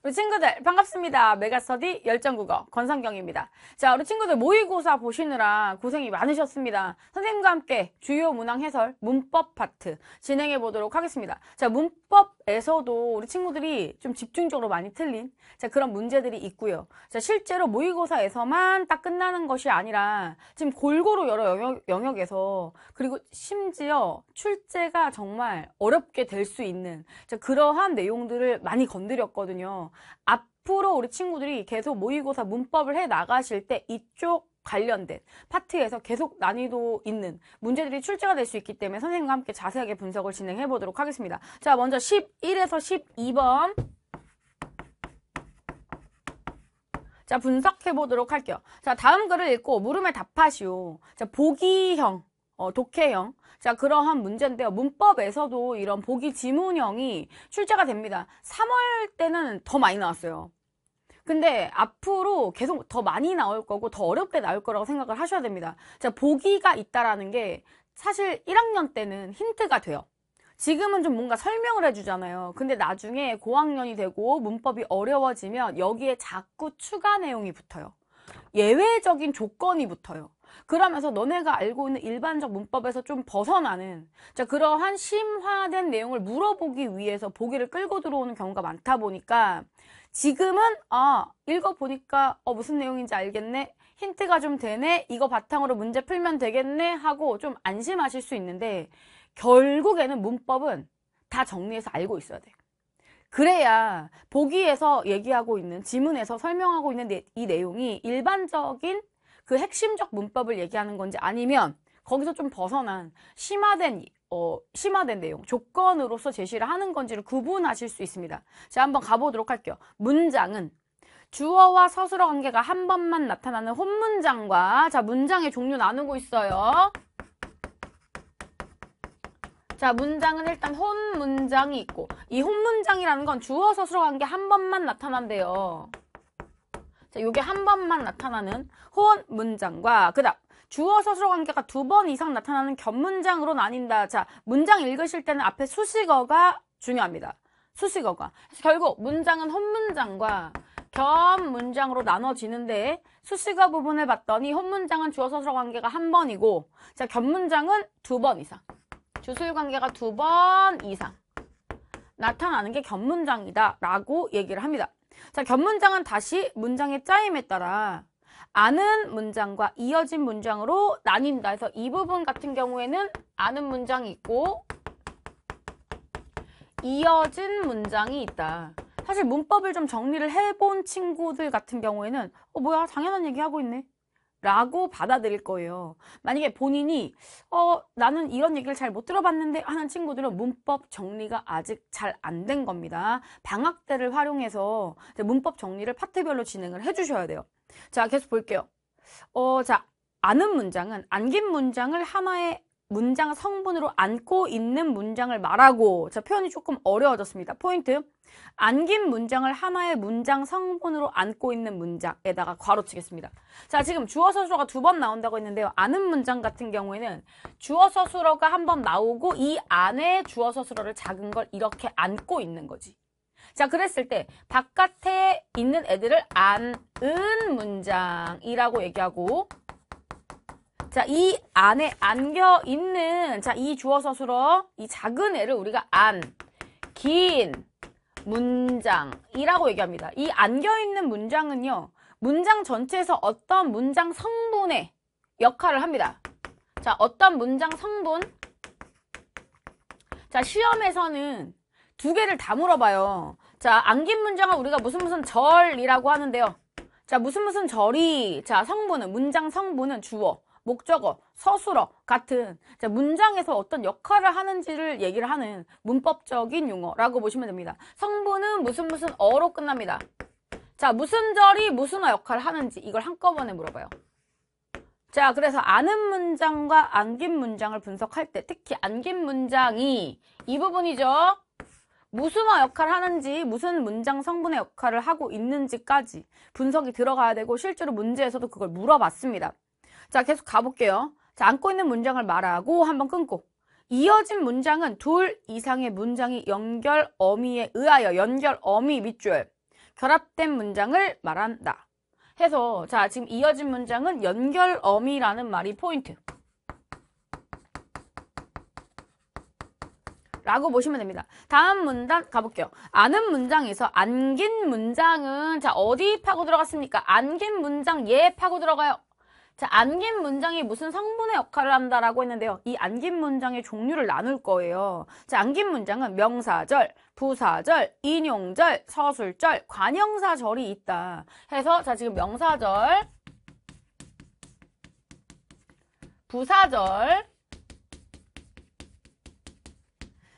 우리 친구들 반갑습니다. 메가스터디 열정국어 권성경입니다. 자, 우리 친구들 모의고사 보시느라 고생이 많으셨습니다. 선생님과 함께 주요 문항 해설 문법 파트 진행해 보도록 하겠습니다. 자, 문법에서도 우리 친구들이 좀 집중적으로 많이 틀린 그런 문제들이 있고요. 자, 실제로 모의고사에서만 딱 끝나는 것이 아니라 지금 골고루 여러 영역에서 그리고 심지어 출제가 정말 어렵게 될 수 있는 그러한 내용들을 많이 건드렸거든요. 앞으로 우리 친구들이 계속 모의고사 문법을 해 나가실 때 이쪽 관련된 파트에서 계속 난이도 있는 문제들이 출제가 될 수 있기 때문에 선생님과 함께 자세하게 분석을 진행해 보도록 하겠습니다. 자, 먼저 11에서 12번 자, 분석해 보도록 할게요. 자, 다음 글을 읽고 물음에 답하시오. 자, 보기형, 독해형. 자, 그러한 문제인데요. 문법에서도 이런 보기 지문형이 출제가 됩니다. 3월 때는 더 많이 나왔어요. 근데 앞으로 계속 더 많이 나올 거고 더 어렵게 나올 거라고 생각을 하셔야 됩니다. 자, 보기가 있다라는 게 사실 1학년 때는 힌트가 돼요. 지금은 좀 뭔가 설명을 해주잖아요. 근데 나중에 고학년이 되고 문법이 어려워지면 여기에 자꾸 추가 내용이 붙어요. 예외적인 조건이 붙어요. 그러면서 너네가 알고 있는 일반적 문법에서 좀 벗어나는 그러한 심화된 내용을 물어보기 위해서 보기를 끌고 들어오는 경우가 많다 보니까 지금은 읽어보니까 무슨 내용인지 알겠네, 힌트가 좀 되네, 이거 바탕으로 문제 풀면 되겠네 하고 좀 안심하실 수 있는데 결국에는 문법은 다 정리해서 알고 있어야 돼. 그래야 보기에서 얘기하고 있는, 지문에서 설명하고 있는 이 내용이 일반적인 그 핵심적 문법을 얘기하는 건지 아니면 거기서 좀 벗어난 심화된 내용, 조건으로서 제시를 하는 건지를 구분하실 수 있습니다. 자, 한번 가보도록 할게요. 문장은 주어와 서술어 관계가 한 번만 나타나는 혼문장과 문장의 종류 나누고 있어요. 자, 문장은 일단 혼문장이 있고 이 혼문장이라는 건 주어 서술어 관계 한 번만 나타난대요. 자, 요게 한 번만 나타나는 혼문장과 그다음 주어 서술어 관계가 2번 이상 나타나는 겹문장으로 나뉜다. 자, 문장 읽으실 때는 앞에 수식어가 중요합니다. 수식어가. 그래서 결국 문장은 혼문장과 겹문장으로 나눠지는데 수식어 부분을 봤더니 혼문장은 주어 서술어 관계가 한 번이고 자, 겹문장은 2번 이상. 주술 관계가 2번 이상 나타나는 게 겹문장이다 라고 얘기를 합니다. 자, 겹문장은 다시 문장의 짜임에 따라 아는 문장과 이어진 문장으로 나뉜다 해서 이 부분 같은 경우에는 아는 문장이 있고 이어진 문장이 있다. 사실 문법을 좀 정리를 해본 친구들 같은 경우에는 뭐야, 당연한 얘기 하고 있네 라고 받아들일 거예요. 만약에 본인이 나는 이런 얘기를 잘 못 들어봤는데 하는 친구들은 문법 정리가 아직 잘 안 된 겁니다. 방학 때를 활용해서 문법 정리를 파트별로 진행을 해주셔야 돼요. 자, 계속 볼게요. 자, 아는 문장은 안긴 문장을 하나의 문장 성분으로 안고 있는 문장을 말하고 자, 표현이 조금 어려워졌습니다. 포인트. 안긴 문장을 하나의 문장 성분으로 안고 있는 문장에다가 괄호 치겠습니다. 자, 지금 주어 서술어가 2번 나온다고 했는데요. 아는 문장 같은 경우에는 주어 서술어가 한 번 나오고 이 안에 주어 서술어를 작은 걸 이렇게 안고 있는 거지. 자, 그랬을 때 바깥에 있는 애들을 안은 문장이라고 얘기하고 자, 이 안에 안겨 있는 이 주어 서술어 이 작은 애를 우리가 긴 문장이라고 얘기합니다. 이 안겨 있는 문장은요, 문장 전체에서 어떤 문장 성분의 역할을 합니다. 자, 어떤 문장 성분? 자, 시험에서는 2개를 다 물어봐요. 자, 안긴 문장은 우리가 무슨 절이라고 하는데요. 자, 무슨 절이, 자, 성분은, 문장 성분은 주어, 목적어, 서술어 같은 문장에서 어떤 역할을 하는지를 얘기를 하는 문법적인 용어라고 보시면 됩니다. 성분은 무슨 어로 끝납니다. 자, 무슨 절이 무슨 역할을 하는지 이걸 한꺼번에 물어봐요. 자, 그래서 아는 문장과 안긴 문장을 분석할 때 특히 안긴 문장이 이 부분이죠. 무슨 역할을 하는지, 무슨 문장 성분의 역할을 하고 있는지까지 분석이 들어가야 되고 실제로 문제에서도 그걸 물어봤습니다. 자, 계속 가볼게요. 자, 안고 있는 문장을 말하고 한번 끊고 이어진 문장은 2 이상의 문장이 연결 어미에 의하여 연결 어미 밑줄 결합된 문장을 말한다. 해서 자 지금 이어진 문장은 연결어미라는 말이 포인트. 라고 보시면 됩니다. 다음 문단 가볼게요. 아는 문장에서 안긴 문장은 자 어디 파고 들어갔습니까? 안긴 문장 얘 파고 들어가요. 자 안긴 문장이 무슨 성분의 역할을 한다라고 했는데요. 이 안긴 문장의 종류를 나눌 거예요. 자 안긴 문장은 명사절, 부사절, 인용절, 서술절, 관형사절이 있다. 해서 자 지금 명사절, 부사절,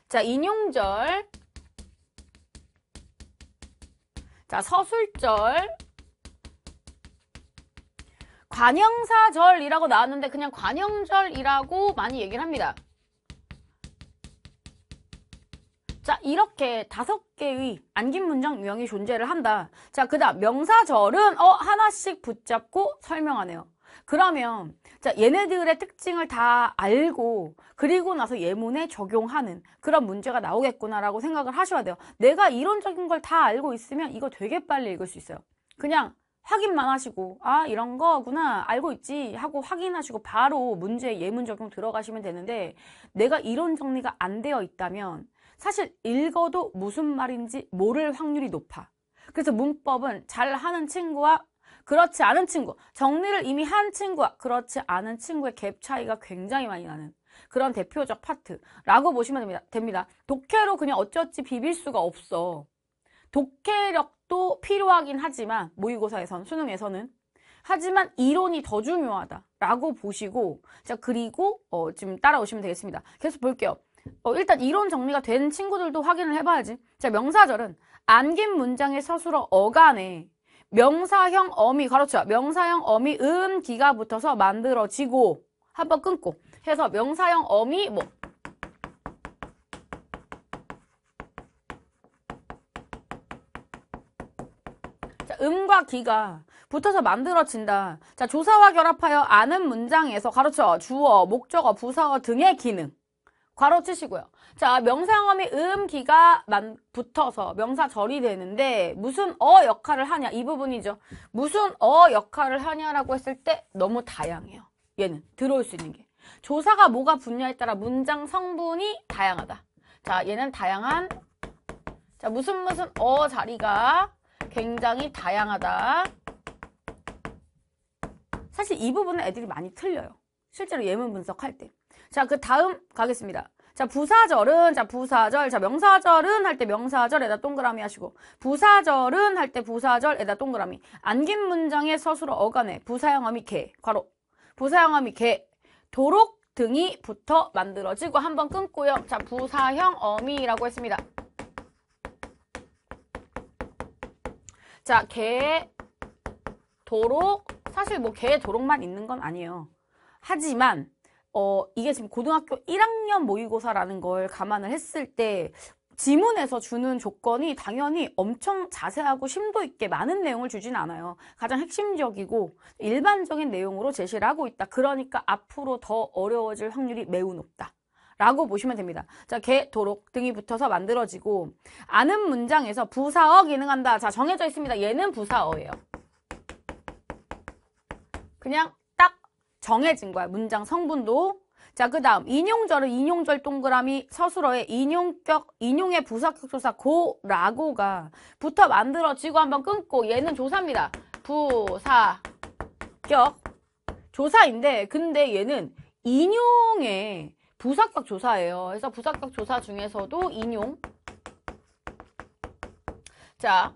자, 인용절, 자, 서술절, 관형사절이라고 나왔는데 그냥 관형절이라고 많이 얘기를 합니다. 자, 이렇게 5개의 안긴 문장 유형이 존재를 한다. 자, 그 다음 명사절은 하나씩 붙잡고 설명하네요. 그러면 자 얘네들의 특징을 다 알고 그리고 나서 예문에 적용하는 그런 문제가 나오겠구나라고 생각을 하셔야 돼요. 내가 이론적인 걸 다 알고 있으면 이거 되게 빨리 읽을 수 있어요. 그냥 확인만 하시고 아 이런 거구나 알고 있지 하고 확인하시고 바로 문제 예문 적용 들어가시면 되는데 내가 이론 정리가 안 되어 있다면 사실 읽어도 무슨 말인지 모를 확률이 높아. 그래서 문법은 잘하는 친구와 그렇지 않은 친구, 정리를 이미 한 친구와 그렇지 않은 친구의 갭 차이가 굉장히 많이 나는 그런 대표적 파트라고 보시면 됩니다. 독해로 그냥 어찌어찌 비빌 수가 없어. 독해력도 필요하긴 하지만 모의고사에선, 수능에서는 하지만 이론이 더 중요하다라고 보시고 자 그리고 지금 따라오시면 되겠습니다. 계속 볼게요. 일단 이론 정리가 된 친구들도 확인을 해봐야지. 자 명사절은 안긴 문장의 서술어 어간에 명사형 어미 가로쳐 명사형 어미 기가 붙어서 만들어지고 한번 끊고 해서 명사형 어미 뭐 자, 과 기가 붙어서 만들어진다. 자 조사와 결합하여 아는 문장에서 가로쳐 주어, 목적어, 부사어 등의 기능 괄호치시고요. 자, 명사형어미 기가 붙어서 명사절이 되는데 무슨 역할을 하냐 이 부분이죠. 무슨 역할을 하냐라고 했을 때 너무 다양해요. 얘는 들어올 수 있는 게. 조사가 뭐가 붙냐에 따라 문장 성분이 다양하다. 자, 얘는 다양한 자 무슨 자리가 굉장히 다양하다. 사실 이 부분은 애들이 많이 틀려요. 실제로 예문 분석할 때. 자, 그 다음 가겠습니다. 자, 부사절은, 자, 부사절. 자, 명사절은 할 때 명사절에다 동그라미 하시고, 부사절은 할 때 부사절에다 동그라미. 안긴 문장의 서술어 어간에 부사형어미 개, 괄호. 부사형어미 개, 도록 등이 붙어 만들어지고 한번 끊고요. 자, 부사형 어미라고 했습니다. 자, 개, 도록. 사실 뭐 개, 도록만 있는 건 아니에요. 하지만, 이게 지금 고등학교 1학년 모의고사라는 걸 감안을 했을 때 지문에서 주는 조건이 당연히 엄청 자세하고 심도 있게 많은 내용을 주진 않아요. 가장 핵심적이고 일반적인 내용으로 제시를 하고 있다. 그러니까 앞으로 더 어려워질 확률이 매우 높다. 라고 보시면 됩니다. 자, 개, 도록 등이 붙어서 만들어지고 아는 문장에서 부사어 기능한다. 자, 정해져 있습니다. 얘는 부사어예요. 그냥 정해진 거야. 문장 성분도. 자, 그 다음 인용절은 인용절 동그라미 서술어의 인용의 부사격 조사 고라고가 붙어 만들어지고 한번 끊고 얘는 조사입니다. 부사격 조사인데 근데 얘는 인용의 부사격 조사예요. 그래서 부사격 조사 중에서도 인용 자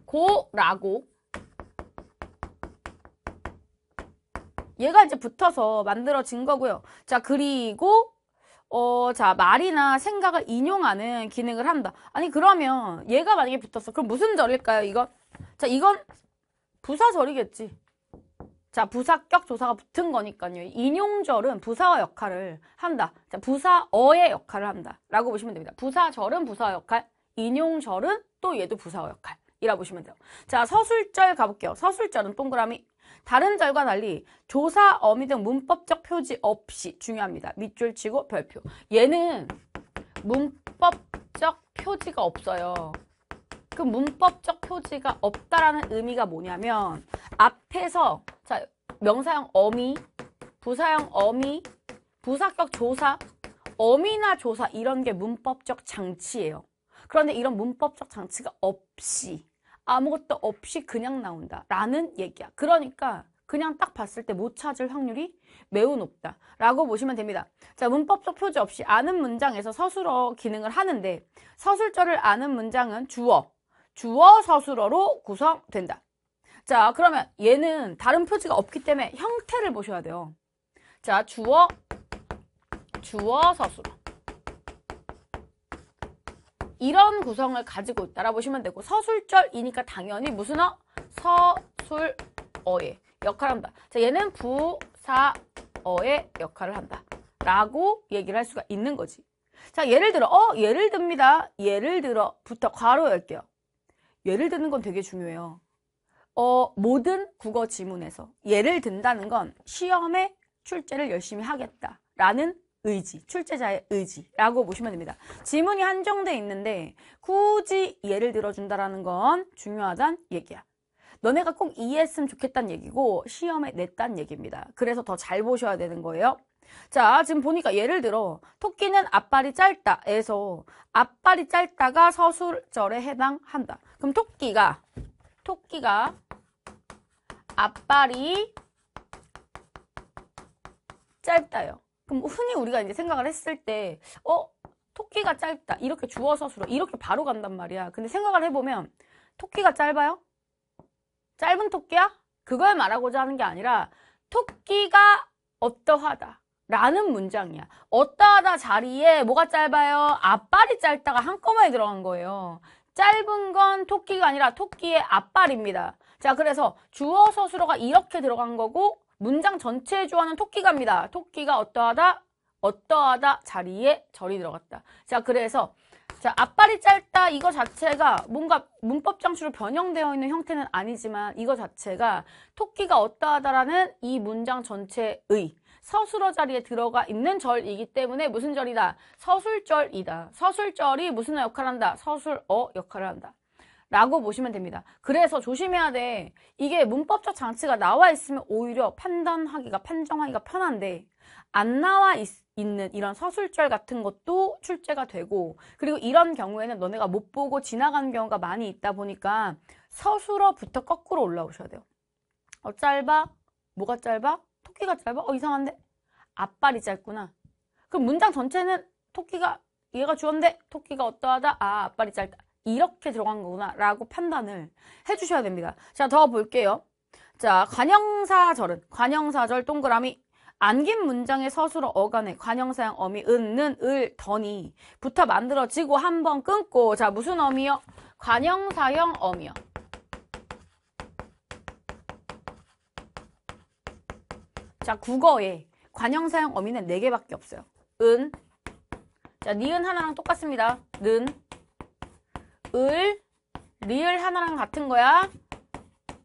고라고 얘가 이제 붙어서 만들어진 거고요. 자, 그리고 자, 말이나 생각을 인용하는 기능을 한다. 아니, 그러면 얘가 만약에 붙었어. 그럼 무슨 절일까요, 이건? 자, 이건 부사절이겠지. 자, 부사격 조사가 붙은 거니까요. 인용절은 부사어 역할을 한다. 자, 부사어의 역할을 한다. 라고 보시면 됩니다. 부사절은 부사어 역할, 인용절은 또 얘도 부사어 역할이라고 보시면 돼요. 자, 서술절 가볼게요. 서술절은 동그라미. 다른 절과 달리 조사, 어미 등 문법적 표지 없이 중요합니다. 밑줄 치고 별표. 얘는 문법적 표지가 없어요. 그 문법적 표지가 없다라는 의미가 뭐냐면 앞에서 자 명사형 어미, 부사형 어미, 부사격 조사, 어미나 조사 이런 게 문법적 장치예요. 그런데 이런 문법적 장치가 없이 아무것도 없이 그냥 나온다 라는 얘기야. 그러니까 그냥 딱 봤을 때 못 찾을 확률이 매우 높다 라고 보시면 됩니다. 자, 문법적 표지 없이 아는 문장에서 서술어 기능을 하는데 서술절을 아는 문장은 주어 서술어로 구성된다. 자, 그러면 얘는 다른 표지가 없기 때문에 형태를 보셔야 돼요. 자, 주어 서술어 이런 구성을 가지고 있다라 보시면 되고 서술절이니까 당연히 무슨 어? 서술어의 역할을 한다. 자, 얘는 부사어의 역할을 한다 라고 얘기를 할 수가 있는 거지. 자, 예를 듭니다. 예를 들어부터 괄호 열게요. 예를 드는 건 되게 중요해요. 모든 국어 지문에서 예를 든다는 건 시험에 출제를 열심히 하겠다라는 의지, 출제자의 의지라고 보시면 됩니다. 지문이 한정돼 있는데 굳이 예를 들어준다라는 건 중요하단 얘기야. 너네가 꼭 이해했으면 좋겠다는 얘기고 시험에 냈다는 얘기입니다. 그래서 더 잘 보셔야 되는 거예요. 자, 지금 보니까 예를 들어 토끼는 앞발이 짧다에서 앞발이 짧다가 서술절에 해당한다. 그럼 토끼가 앞발이 짧다요. 그럼 흔히 우리가 이제 생각을 했을 때 토끼가 짧다 이렇게 주어 서술어 이렇게 바로 간단 말이야. 근데 생각을 해보면 토끼가 짧아요? 짧은 토끼야? 그걸 말하고자 하는 게 아니라 토끼가 어떠하다 라는 문장이야. 어떠하다 자리에 뭐가 짧아요? 앞발이 짧다가 한꺼번에 들어간 거예요. 짧은 건 토끼가 아니라 토끼의 앞발입니다. 자, 그래서 주어 서술어가 이렇게 들어간 거고 문장 전체의 주어는 토끼가입니다. 토끼가 어떠하다 자리에 절이 들어갔다. 자, 그래서 자, 앞발이 짧다 이거 자체가 뭔가 문법 장치로 변형되어 있는 형태는 아니지만 이거 자체가 토끼가 어떠하다라는 이 문장 전체의 서술어 자리에 들어가 있는 절이기 때문에 무슨 절이다? 서술절이다. 서술절이 무슨 역할을 한다? 서술어 역할을 한다. 라고 보시면 됩니다. 그래서 조심해야 돼. 이게 문법적 장치가 나와 있으면 오히려 판정하기가 편한데 안 나와 있는 이런 서술절 같은 것도 출제가 되고 그리고 이런 경우에는 너네가 못 보고 지나가는 경우가 많이 있다 보니까 서술어부터 거꾸로 올라오셔야 돼요. 짧아? 뭐가 짧아? 토끼가 짧아? 이상한데? 앞발이 짧구나. 그럼 문장 전체는 얘가 주어인데 토끼가 어떠하다? 앞발이 짧다. 이렇게 들어간 거구나 라고 판단을 해주셔야 됩니다. 자, 더 볼게요. 자, 관형사절 동그라미 안긴 문장의 서술어 어간에 관형사형 어미 는, 을, 던이 부터 만들어지고 한번 끊고 자, 무슨 어미요? 관형사형 어미요. 자, 국어에 관형사형 어미는 4개밖에 없어요. 자, 니은 하나랑 똑같습니다. 는, 을, 리을 하나랑 같은 거야.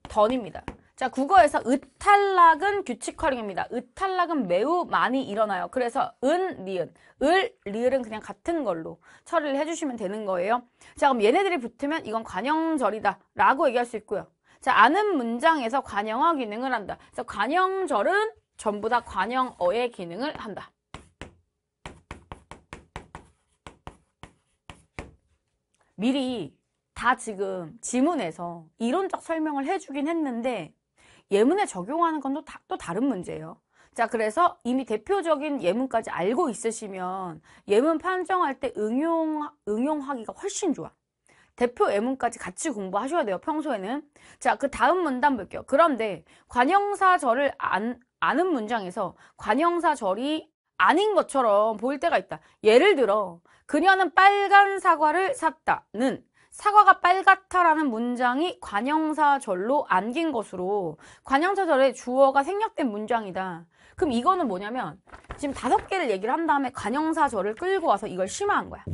던입니다. 자, 국어에서 으탈락은 규칙 활용입니다. 으탈락은 매우 많이 일어나요. 그래서 니은, 리을은 그냥 같은 걸로 처리를 해주시면 되는 거예요. 자, 그럼 얘네들이 붙으면 이건 관형절이다 라고 얘기할 수 있고요. 자, 아는 문장에서 관형어 기능을 한다. 그래서 관형절은 전부 다 관형어의 기능을 한다. 미리 다 지금 지문에서 이론적 설명을 해주긴 했는데 예문에 적용하는 건 또 다른 문제예요. 자, 그래서 이미 대표적인 예문까지 알고 있으시면 예문 판정할 때 응용하기가 훨씬 좋아. 대표 예문까지 같이 공부하셔야 돼요, 평소에는. 자, 그 다음 문단 볼게요. 그런데 관형사절을 아는 문장에서 관형사절이 아닌 것처럼 보일 때가 있다. 예를 들어 그녀는 빨간 사과를 샀다는 사과가 빨갛다라는 문장이 관형사절로 안긴 것으로 관형사절에 주어가 생략된 문장이다. 그럼 이거는 뭐냐면 지금 5개를 얘기를 한 다음에 관형사절을 끌고 와서 이걸 심화한 거야.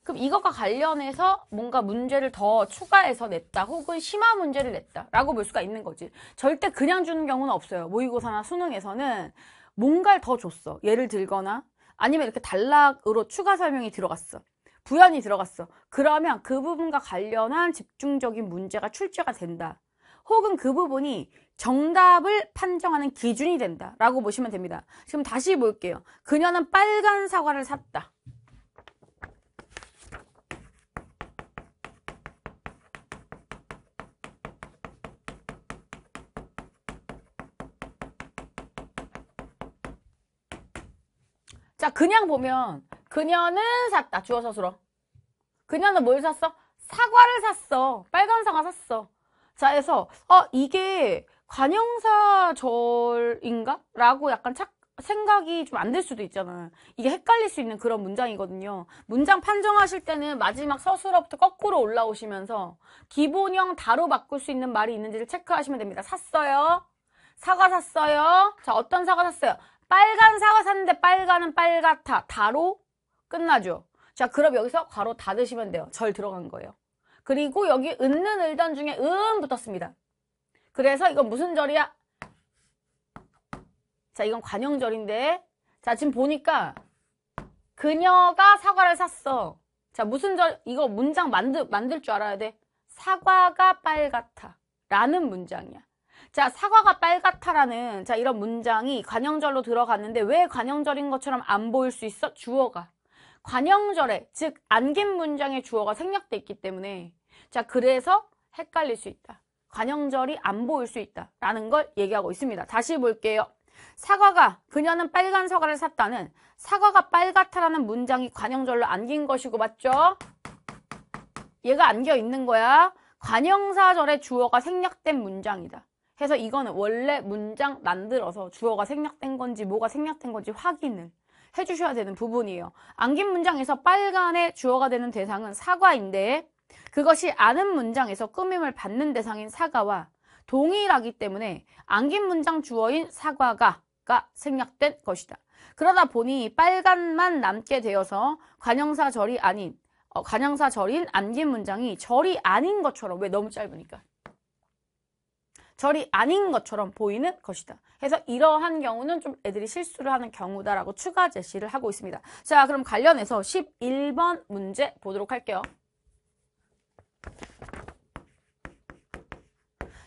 그럼 이것과 관련해서 뭔가 문제를 더 추가해서 냈다 혹은 심화 문제를 냈다 라고 볼 수가 있는 거지. 절대 그냥 주는 경우는 없어요. 모의고사나 수능에서는 뭔가를 더 줬어. 예를 들거나 아니면 이렇게 단락으로 추가 설명이 들어갔어. 부연이 들어갔어. 그러면 그 부분과 관련한 집중적인 문제가 출제가 된다. 혹은 그 부분이 정답을 판정하는 기준이 된다 라고 보시면 됩니다. 지금 다시 볼게요. 그녀는 빨간 사과를 샀다. 자, 그냥 보면 그녀는 샀다. 주어 서술어. 그녀는 뭘 샀어? 사과를 샀어. 빨간 사과 샀어. 자, 그래서 이게 관형사절인가? 라고 약간 생각이 좀 안 들 수도 있잖아. 이게 헷갈릴 수 있는 그런 문장이거든요. 문장 판정하실 때는 마지막 서술어부터 거꾸로 올라오시면서 기본형 다로 바꿀 수 있는 말이 있는지를 체크하시면 됩니다. 샀어요. 사과 샀어요. 자, 어떤 사과 샀어요? 빨간 사과 샀는데 빨간은 빨갛다. 다로 끝나죠. 자, 그럼 여기서 괄호 닫으시면 돼요. 절 들어간 거예요. 그리고 여기 은는 을던 중에 붙었습니다. 그래서 이건 무슨 절이야? 자, 이건 관형절인데. 자, 지금 보니까 그녀가 사과를 샀어. 자, 무슨 절? 이거 문장 만들 줄 알아야 돼. 사과가 빨갛다. 라는 문장이야. 자, 사과가 빨갛다라는 자 이런 문장이 관형절로 들어갔는데 왜 관형절인 것처럼 안 보일 수 있어? 주어가. 관형절에 즉 안긴 문장의 주어가 생략돼 있기 때문에 자 그래서 헷갈릴 수 있다. 관형절이 안 보일 수 있다. 라는 걸 얘기하고 있습니다. 다시 볼게요. 그녀는 빨간 사과를 샀다는 사과가 빨갛다라는 문장이 관형절로 안긴 것이고 맞죠? 얘가 안겨 있는 거야. 관형사절에 주어가 생략된 문장이다. 해서 이거는 원래 문장 만들어서 주어가 생략된 건지 뭐가 생략된 건지 확인을 해주셔야 되는 부분이에요. 안긴 문장에서 빨간의 주어가 되는 대상은 사과인데 그것이 아는 문장에서 꾸밈을 받는 대상인 사과와 동일하기 때문에 안긴 문장 주어인 사과가 생략된 것이다. 그러다 보니 빨간만 남게 되어서 관형사절인 안긴 문장이 절이 아닌 것처럼 왜 너무 짧으니까 절이 아닌 것처럼 보이는 것이다. 그래서 이러한 경우는 좀 애들이 실수를 하는 경우다라고 추가 제시를 하고 있습니다. 자, 그럼 관련해서 11번 문제 보도록 할게요.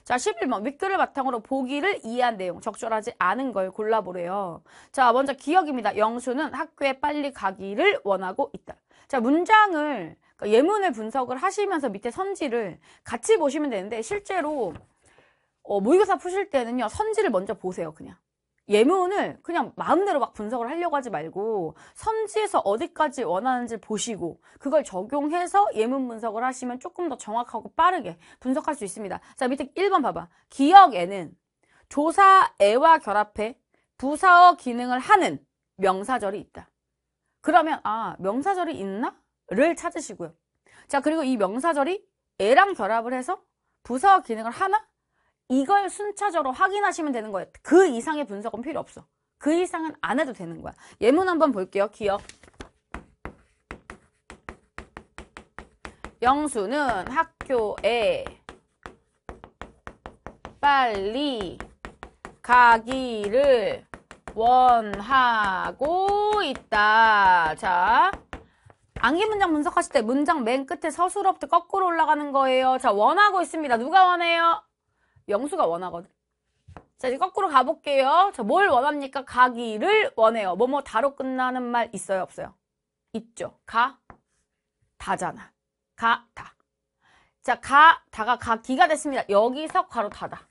자, 11번 윗글을 바탕으로 보기를 이해한 내용 적절하지 않은 걸 골라보래요. 자, 먼저 기억입니다. 영수는 학교에 빨리 가기를 원하고 있다. 자, 문장을 그러니까 예문을 분석을 하시면서 밑에 선지를 같이 보시면 되는데 실제로 모의고사 푸실 때는요. 선지를 먼저 보세요. 그냥. 예문을 그냥 마음대로 막 분석을 하려고 하지 말고 선지에서 어디까지 원하는지 보시고 그걸 적용해서 예문 분석을 하시면 조금 더 정확하고 빠르게 분석할 수 있습니다. 자, 밑에 1번 봐봐. 기억에는 조사에와 결합해 부사어 기능을 하는 명사절이 있다. 그러면 명사절이 있나? 를 찾으시고요. 자, 그리고 이 명사절이 에랑 결합을 해서 부사어 기능을 하나? 이걸 순차적으로 확인하시면 되는 거예요. 그 이상의 분석은 필요 없어. 그 이상은 안 해도 되는 거야. 예문 한번 볼게요. 기억. 영수는 학교에 빨리 가기를 원하고 있다. 자, 암기 문장 분석하실 때 문장 맨 끝에 서술어부터 거꾸로 올라가는 거예요. 자, 원하고 있습니다. 누가 원해요? 영수가 원하거든. 자, 이제 거꾸로 가볼게요. 자, 뭘 원합니까? 가기를 원해요. 뭐뭐 다로 끝나는 말 있어요? 없어요? 있죠. 다잖아. 다. 자, 다가 가기가 됐습니다. 여기서 괄호 닫아.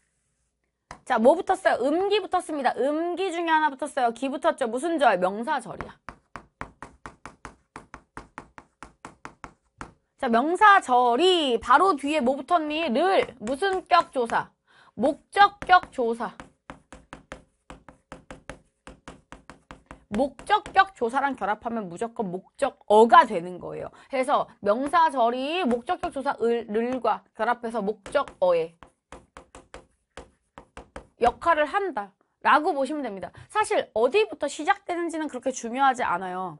자, 뭐 붙었어요? 음기 붙었습니다. 음기 중에 하나 붙었어요. 기 붙었죠. 무슨 절? 명사절이야. 자, 명사절이 바로 뒤에 뭐 붙었니? 무슨 격 조사? 목적격 조사. 목적격 조사랑 결합하면 무조건 목적어가 되는 거예요. 그래서 명사절이 목적격 조사 을과 결합해서 목적어의 역할을 한다 라고 보시면 됩니다. 사실 어디부터 시작되는지는 그렇게 중요하지 않아요.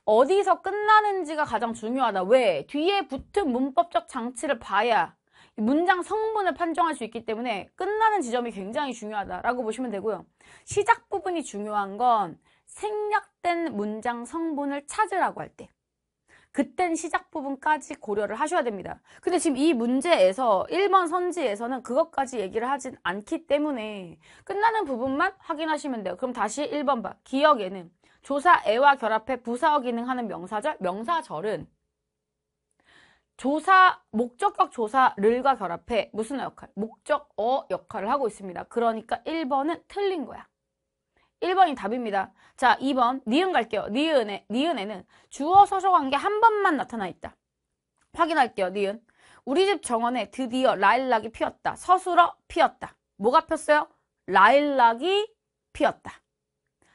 어디서 끝나는지가 가장 중요하다. 왜? 뒤에 붙은 문법적 장치를 봐야 문장 성분을 판정할 수 있기 때문에 끝나는 지점이 굉장히 중요하다라고 보시면 되고요. 시작 부분이 중요한 건 생략된 문장 성분을 찾으라고 할 때. 그땐 시작 부분까지 고려를 하셔야 됩니다. 근데 지금 이 문제에서 1번 선지에서는 그것까지 얘기를 하진 않기 때문에 끝나는 부분만 확인하시면 돼요. 그럼 다시 1번 봐. 기억에는 조사애와 결합해 부사어 기능하는 명사절. 명사절은 조사, 목적격 조사를과 결합해 무슨 역할? 목적어 역할을 하고 있습니다. 그러니까 1번은 틀린 거야. 1번이 답입니다. 자, 2번 니은 갈게요. 니은에는 주어 서술 관계 한 번만 나타나 있다. 확인할게요. 니은. 우리 집 정원에 드디어 라일락이 피었다. 서술어 피었다. 뭐가 폈어요? 라일락이 피었다.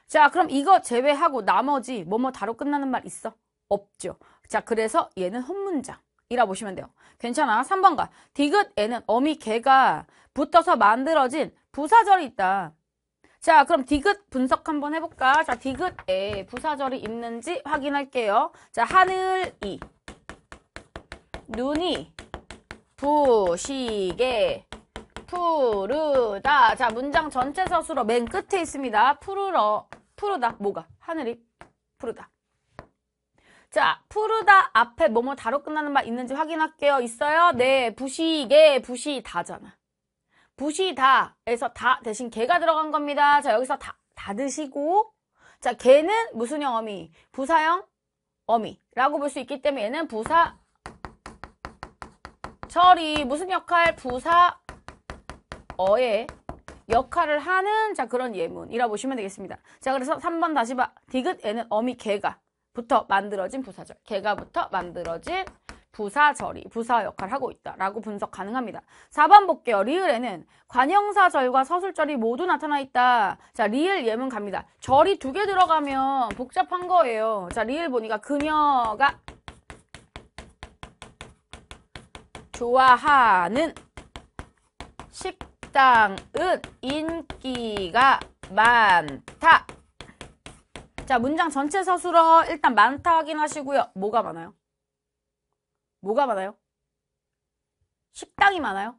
자, 그럼 이거 제외하고 나머지 뭐뭐 다로 끝나는 말 있어? 없죠. 자, 그래서 얘는 혼문장이라 보시면 돼요. 괜찮아. 3번 가. 디귿에는 어미 개가 붙어서 만들어진 부사절이 있다. 자, 그럼 디귿 분석 한번 해볼까? 자, 디귿에 부사절이 있는지 확인할게요. 자, 하늘이, 눈이, 부시게, 푸르다. 자, 문장 전체 서술어 맨 끝에 있습니다. 푸르다. 뭐가? 하늘이 푸르다. 자, 푸르다 앞에 뭐뭐 다로 끝나는 말 있는지 확인할게요. 있어요? 네, 부시게, 부시다잖아. 부시다에서 다 대신 개가 들어간 겁니다. 자, 여기서 다 드시고, 자, 개는 무슨형 어미? 부사형 어미라고 볼 수 있기 때문에 얘는 부사절이 무슨 역할? 부사어의 역할을 하는 자 그런 예문이라고 보시면 되겠습니다. 자, 그래서 3번 다시 봐. 디귿에는 어미 개가부터 만들어진 부사절. 개가부터 만들어진 부사절이 부사 역할을 하고 있다라고 분석 가능합니다. 4번 볼게요. 리을에는 관형사절과 서술절이 모두 나타나 있다. 자, 리을 예문 갑니다. 절이 2개 들어가면 복잡한 거예요. 자, 리을 보니까 그녀가 좋아하는 식당은 인기가 많다. 자, 문장 전체 서술어 일단 많다 확인하시고요. 뭐가 많아요? 뭐가 많아요? 식당이 많아요?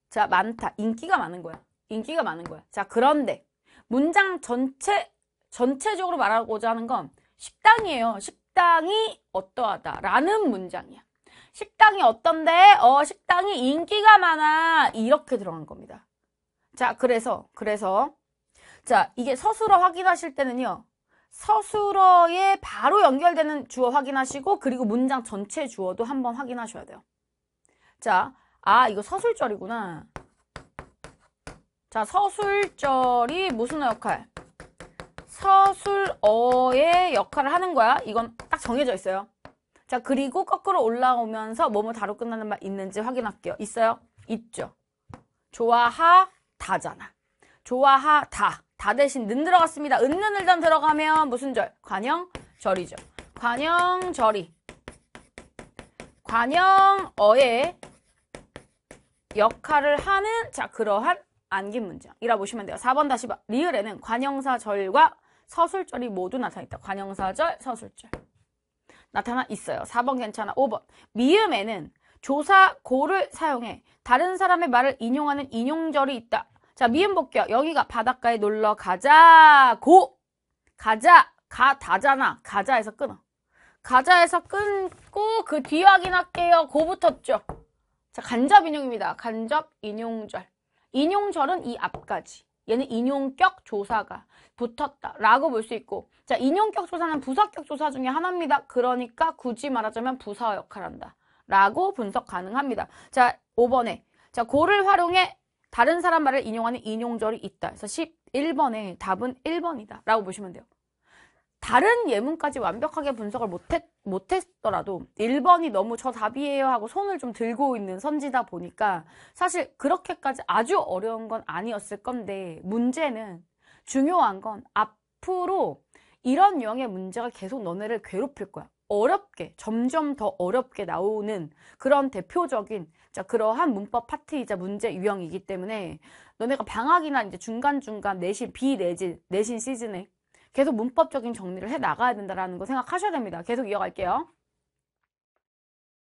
자, 많다. 인기가 많은 거야. 인기가 많은 거야. 자, 그런데 문장 전체적으로 말하고자 하는 건 식당이에요. 식당이 어떠하다라는 문장이야. 식당이 어떤데? 식당이 인기가 많아. 이렇게 들어간 겁니다. 자, 그래서 자, 이게 서술어 확인하실 때는요. 서술어에 바로 연결되는 주어 확인하시고 그리고 문장 전체 주어도 한번 확인하셔야 돼요. 자, 이거 서술절이구나. 자, 서술절이 무슨 역할? 서술어의 역할을 하는 거야. 이건 딱 정해져 있어요. 자, 그리고 거꾸로 올라오면서 뭐뭐 다로 끝나는 말 있는지 확인할게요. 있어요? 있죠. 좋아하다잖아. 좋아하다. 다 대신 는 들어갔습니다. 은는 일단 들어가면 무슨 절? 관형절이죠. 관형절이 관형어의 역할을 하는 자 그러한 안긴 문장이라고 보시면 돼요. 4번 다시 봐. 리을에는 관형사절과 서술절이 모두 나타나 있다. 관형사절, 서술절 나타나 있어요. 4번 괜찮아. 5번 미음에는 조사 고를 사용해 다른 사람의 말을 인용하는 인용절이 있다. 자, 미음 볼게요. 여기가 바닷가에 놀러 가자고. 가다잖아. 가자에서 끊어. 가자에서 끊고 그 뒤 확인할게요. 고 붙었죠. 자, 간접 인용입니다. 간접 인용절. 인용절은 이 앞까지. 얘는 인용격 조사가 붙었다라고 볼 수 있고, 자, 인용격 조사는 부사격 조사 중에 하나입니다. 그러니까 굳이 말하자면 부사 역할을 한다. 라고 분석 가능합니다. 자, 5번에 자, 고를 활용해 다른 사람 말을 인용하는 인용절이 있다. 그래서 11번에 답은 1번이다. 라고 보시면 돼요. 다른 예문까지 완벽하게 분석을 못했더라도 1번이 너무 저 답이에요 하고 손을 좀 들고 있는 선지다 보니까 사실 그렇게까지 아주 어려운 건 아니었을 건데 문제는 중요한 건 앞으로 이런 유형의 문제가 계속 너네를 괴롭힐 거야. 어렵게 점점 더 어렵게 나오는 그런 대표적인 자 그러한 문법 파트이자 문제 유형이기 때문에 너네가 방학이나 이제 중간중간 내신 비내신 시즌에 계속 문법적인 정리를 해 나가야 된다는 거 생각하셔야 됩니다. 계속 이어갈게요.